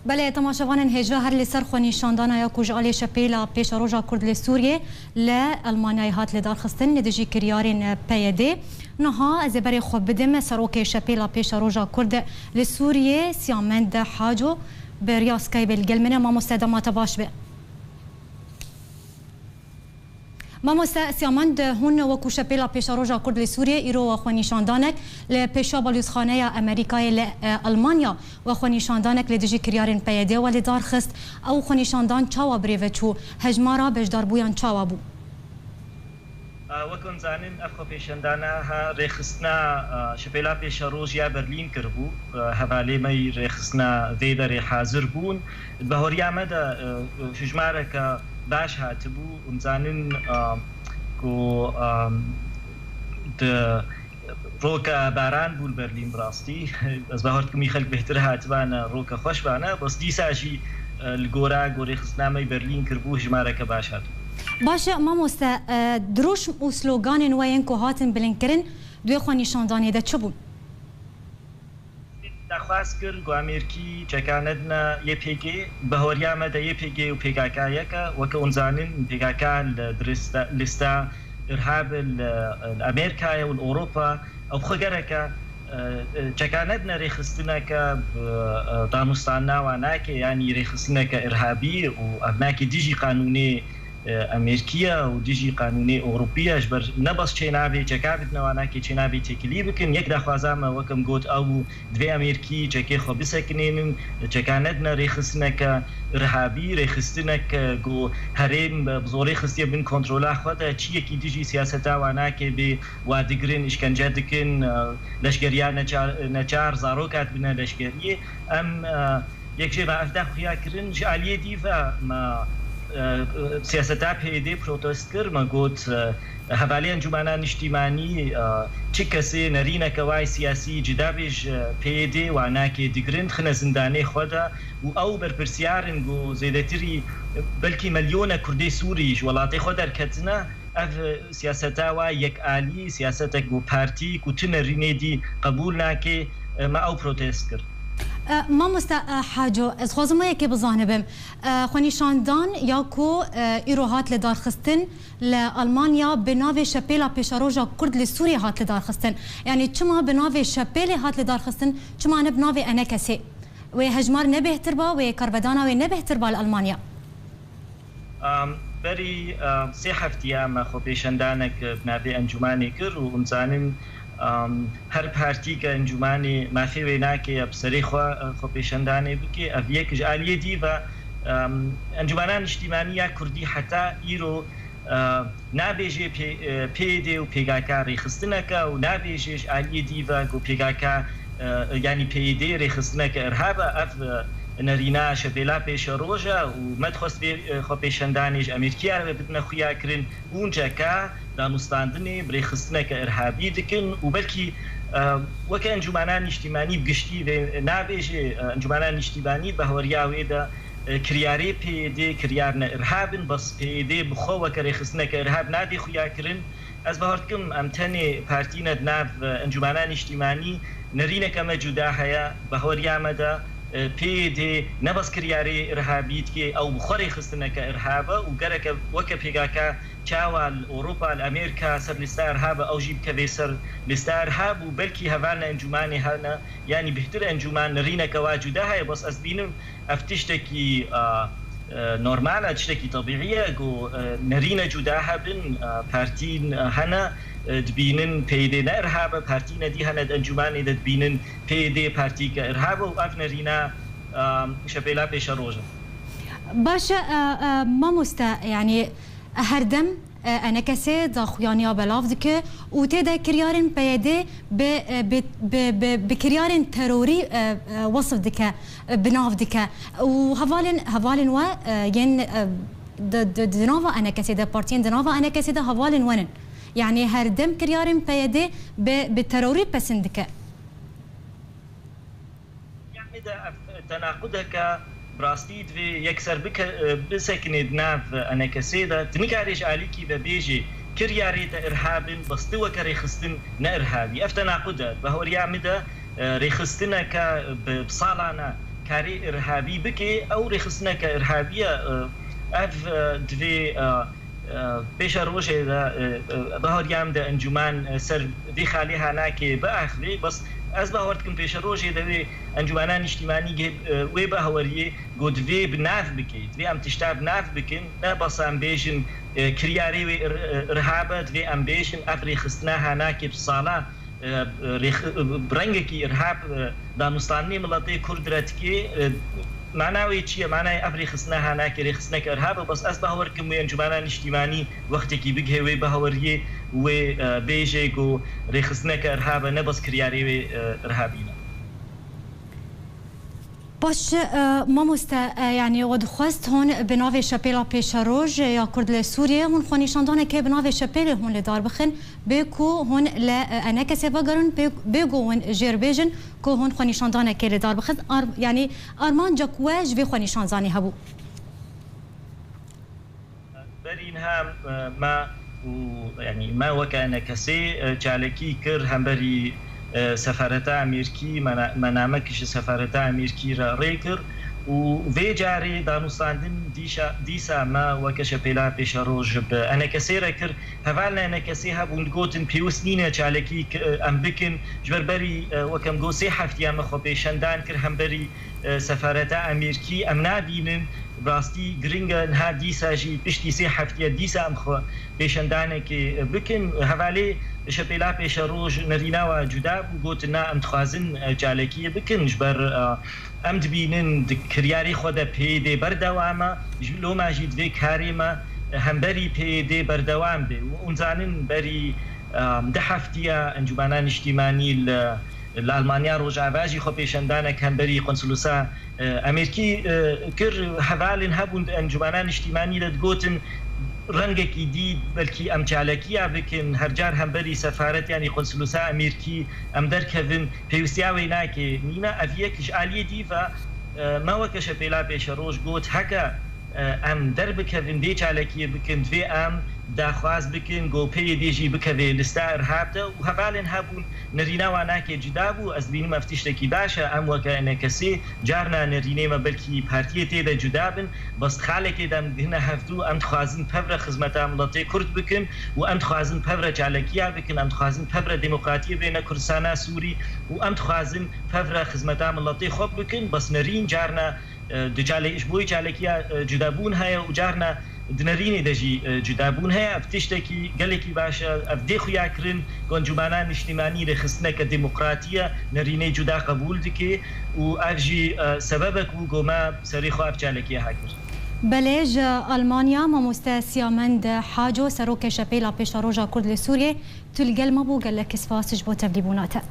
بله تماشاوان هجره هر لسر خونی شاندانا یا کجالی شپیلا پیش روزا کرد لسوریه ل المانیای هات لدار خستن ندجی کریارین پیاده نها از بر خود بدم سروک شپیلا پیش روزا کرد لسوریه سیامند حاجو بریاس کی بالگلمنه ما مستدامات باش به ما مستسیامند هون و کوشپیلا پیش روزا کرد لسوریه ایرو و خونی شاندانک ل پیشا بالوزخانه امریکای ل المانیا و خونی شاندانک لدجی کریارین پیاده و لدار خست او خونی شاندان چاوا بریوچو هجمارا بجدار بویان چاوا بو وەکۆن زانن ئەف خۆپێشەندانە ڕێخستنا شپێلا پێشە ڕۆژیا بەرلین کردبوو هەڤالێمەی ڕێخستنا vê derê حازر بوون بە هۆریامەدا ژمارەکە باش هاتبوو ومزانن ڕۆکە باران بوو بەرلین بڕاستی ئەس باوەڕکمی خەڵک بهتر هاتبانە ڕۆکە خۆشبانە بەس دیساشی گۆرا گۆڕێخستنامەی بەرلین کردبوو ژمارەکە باش هاتبوو. باشه ما مست دروش و سلوگان وین که هاتن بلنکرین دوی خونی شاندانی ده چه بود؟ دخواست کرد گو امریکی چکاندنا یه پیگی بهوریامه ده یه پیگی و پیگاکایه که وکه اونزانین پیگاکا لستا ارهاب الامریکای و الاوروپا او خگره که چکاندنا ریخستنا که دانستانا و ناکه یعنی ریخستنا که ارهابی و ابناکی دیجی قانونی امریکیه و دیجی قانونی اوروپیش بر نباس چینابی چکابت نواناکی چینابی تکلی بکن یک دخوازم وکم گوت او دوی امریکی چکی خو بسکنین چکاندنا ریخستنا که ارهابی ریخستنا که گو هریم بزوری خستی بین کنترل خود چی یکی دیجی سیاستا واناکی به وادگرین اشکنجه دکن لشکریه نچار زاروکات بنا لشکریه ام یک جه ما افده خویا کرن جعلیه دیفا ما سیاستا پیده پروتست کرد ما گوت حوالی انجمنان اجتماعی چه کسی نرینه که وای سیاسی جدا بیش پیده و ناکی دیگرند خن زندانی خوده و او برپرسیارن گو زیادتری بلکی میلیون کردی سوریش ولاتی خود در کتنه اف سیاستا و یک عالی سیاستا گو پارتی کو نرینه دی قبول ناکی ما او پروتست کرد. ما حاجو از خوازم یکی بزانبم خونی شاندان یا کو ایروهات لدار خستن لألمانیا بناو شپیلا پیش روزا کرد لسوریه هات لدار خستن یعنی چما بناو شپیلی هات لدار خستن چما نبناو انا کسی و هجمار نبهتر با و کربدانا و نبهتر با لألمانیا بری سی هفتی اما خو پیشندانک بناو انجمانی کرد و انسانم هر پارتی که انجمانی مافی وینا که ابسری خو پیشندانی بکی اب یک جالیه دی و انجمنان اجتماعی کردی حتی ایرو نابیجی پیده و پیگاکا ریخستنکه و نابیجی جالیه دی و گو پیگاکا یعنی پیده ریخستنکه ارهاب اف نرینا شپیلا پیش روزا و مدخست خو پیشندانیش امریکیه رو بدن خویا کرن اونجا که دانستاندنی بریخستنه که ارهابی دکن و بلکی وکه انجمنان اجتماعی بگشتی و نابیجی انجمنان اجتماعی به هوریاوی دا کریاری پیده کریارن ارهابن بس پیده بخو وکه ریخستنه که ارهاب نادی خویا کرن از بهارتکم امتنی پارتی ندناف انجمنان اجتماعی نرینه که مجوده هیا به هوریامده پیده نباس کریاری ارهابیت که او بخوری خستنه که ارهابه و گره که وکه پیگا که چاوال اوروپا الامریکا سر لستا ارهابه او جیب که سر لستا ارهاب و بلکی هوانا انجمانی هانا یعنی بهتر انجمان نرینه که واجوده های بس از بینم افتشتکی نورماله تشتکی طبیعیه گو نرینه جوده هبن پارتین هانا دبینن پیده نه ارهاب پارتی ندی هند انجمن دبینن پیده پارتی که ارهاب و اف نرینا شپیلا پیش روزه باشه ما یعنی هردم انا کسی دا خویانیا بلاف دکه و تیدا کریارن پیده به کریارن تروری وصف دکه بناف دکه و هوالن و ین دناوا انا کسی دا پارتین دناوا انا کسی دا هوالن ونن يعني هردم كريارن بيدي بالتروري بسندك يعني ده تناقضك براستيد في يكسر بك بسكن دناف انا كسيده تنكاريش عليكي ببيجي كرياري ارهاب بسطوه كريخستن نا ارهابي افتناقضه بهو ريامده ريخستنا ك بصالنا كاري إرهابي بكي أو رخصنا كإرهابية أف دوي بيش روجه بهار يام ده انجمان سر في خاليها ناكي بأخذي بس از بهارت كم بيش روجه ده انجمانان اجتماعي وي بهاريه قد في بناف بكي في ام تشتاب ناف بكين لا بس ام بيشن كرياري وإرهابة في ام بيشن أفري خصناها ناكي بصالة برنگکی ارهاب دانستانی ملتی کردرتکی معناوی چیه معنای افری خصناها ناکری خصنک ارهاب بس از باور کم انجمنان اجتماعی وقتی کی بگه وی باوریه و بیجه کو رخصنک ارهاب نه بس کریاری ارهابینا باش مامۆستا يعني غد خواست هون بناوی شپیلا پیشروج یا کرد لسوریه هون خونیشاندانه که بناوی شپیل هون لدار بخن بکو هون لأنا کسی بگرن بگو هون جیر بیجن که هون خونیشاندانه که لدار بخن يعني آرمان جاکواج وی خونیشاندانی هبو برین هم ما يعني ما وكأنا كسي جالكي كر هم بري سفارتا امریکی منامکش سفارتا امریکی را ریکر و وی جاری دانستاندن دیسا ما وکش پیلا پیش روز به انا کسی را کر هوالنا انا کسی هبون گوتن پیوسنینه چالکی ام بکن جبر بری وکم گو سی هفتی ام خو پیشندان کر هم بری سفارتا امریکی ام نبینن براستی گرینگ نه دیسا جی پشتی سی هفتی دیسا ام خو پیشندانه که بکن حوالی شپیلا پیش روز نرینا و جدا گوت نه ام تخازن جالکی بکن جبر ام دبینن کریاری خود پیده بردوامه لو ماجید وی کاری ما هم بری پیده بردوام به اون زانن بری ده هفتیه انجمنان اجتماعی لألمانيا روجا باجي خو پیشندانه كان بري قنصلوسا امريكي كر حوالن هبون انجمنان اجتماعي لدغوتن رنگکی دی بلکی ام چالکیه بکن هر جار هم بری سفارت یعنی قنصلوسا امریکی ام در کردن پیوستیا وینا که نینا افیکش عالیه دی و ما وکش پیلا پیش روز گوت هکا ام در بکردن دی چالکیه بکن دوی ام داخواز بکن گو پی دیجی بکوی لستا ارهابتا و هفالن هبون نرینا وانا که جدا بو از بینم افتشتکی باشه ام وکا انا کسی جارنا نرینه ما بلکی پارتیه تیدا جدا بن بس خالکی دم هنا هفتو ام تخوازن پفر خزمتا ملتی کرد بکن و ام تخوازن پفر چالکیه بکن ام تخوازن پفر دموکراتیه بین کردستان سوری و ام تخوازن پفر خزمتا ملتی خوب بکن بس نرین جارنا دجالش بوی چالکیه جدا بون های و جارنا دنرینی دجی جدابون هیا افتشتکی گلکی باشه افدی خویا کرن گنجمانان اجتماعی رخصنه که دموکراتیه نرینه جدا قبول دکی و افجی سببک و گما سریخو افجالکی هاکر بلج ألمانيا مامۆستا سیامند حاجو سروک شپیلا پیش روجا کرد لسوریه تلقل ما بو قال لك اسفاسج بو تبليبوناته